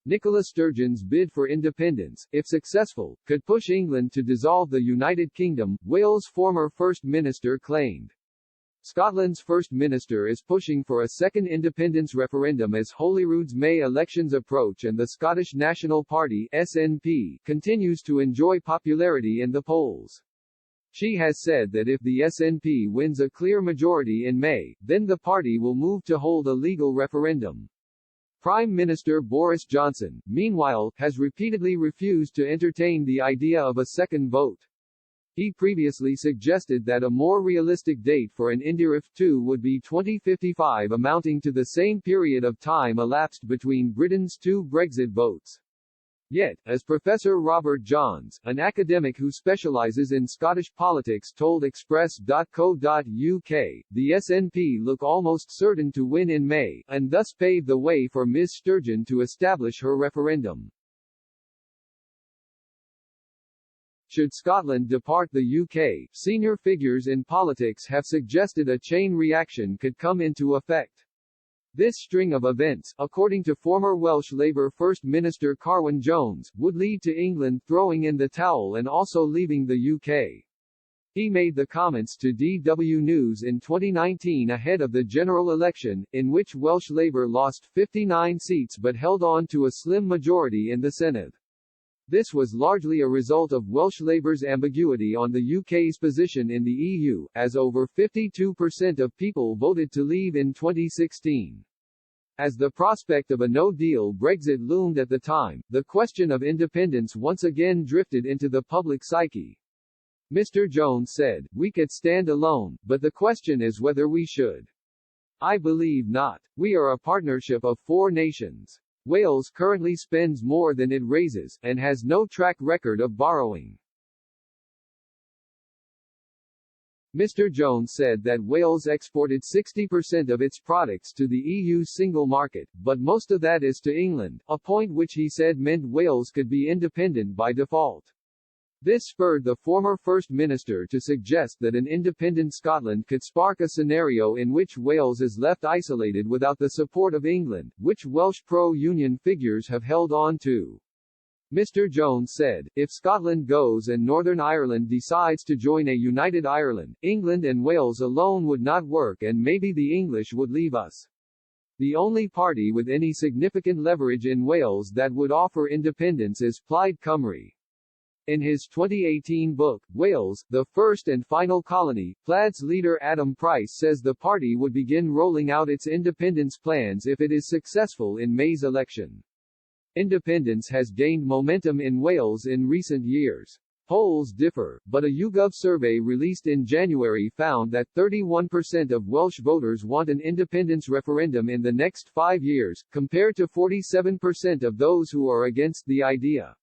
Nicola Sturgeon's bid for independence, if successful, could push England to dissolve the United Kingdom, Wales' former First Minister claimed. Scotland's First Minister is pushing for a second independence referendum as Holyrood's May elections approach and the Scottish National Party (SNP) continues to enjoy popularity in the polls. She has said that if the SNP wins a clear majority in May, then the party will move to hold a legal referendum. Prime Minister Boris Johnson, meanwhile, has repeatedly refused to entertain the idea of a second vote. He previously suggested that a more realistic date for an Indiref 2 would be 2055, amounting to the same period of time elapsed between Britain's two Brexit votes. Yet, as Professor Robert Johns, an academic who specialises in Scottish politics told Express.co.uk, the SNP look almost certain to win in May, and thus pave the way for Ms Sturgeon to establish her referendum. Should Scotland depart the UK, senior figures in politics have suggested a chain reaction could come into effect. This string of events, according to former Welsh Labour First Minister Carwyn Jones, would lead to England throwing in the towel and also leaving the UK. He made the comments to DW News in 2019 ahead of the general election, in which Welsh Labour lost 59 seats but held on to a slim majority in the Senedd. This was largely a result of Welsh Labour's ambiguity on the UK's position in the EU, as over 52% of people voted to leave in 2016. As the prospect of a no-deal Brexit loomed at the time, the question of independence once again drifted into the public psyche. Mr. Jones said, "We could stand alone, but the question is whether we should. I believe not. We are a partnership of 4 nations. Wales currently spends more than it raises, and has no track record of borrowing." Mr. Jones said that Wales exported 60% of its products to the EU single market, but most of that is to England, a point which he said meant Wales could be independent by default. This spurred the former First Minister to suggest that an independent Scotland could spark a scenario in which Wales is left isolated without the support of England, which Welsh pro-union figures have held on to. Mr. Jones said, "If Scotland goes and Northern Ireland decides to join a united Ireland, England and Wales alone would not work and maybe the English would leave us. The only party with any significant leverage in Wales that would offer independence is Plaid Cymru." In his 2018 book, Wales, the First and Final Colony, Plaid's leader Adam Price says the party would begin rolling out its independence plans if it is successful in May's election. Independence has gained momentum in Wales in recent years. Polls differ, but a YouGov survey released in January found that 31% of Welsh voters want an independence referendum in the next 5 years, compared to 47% of those who are against the idea.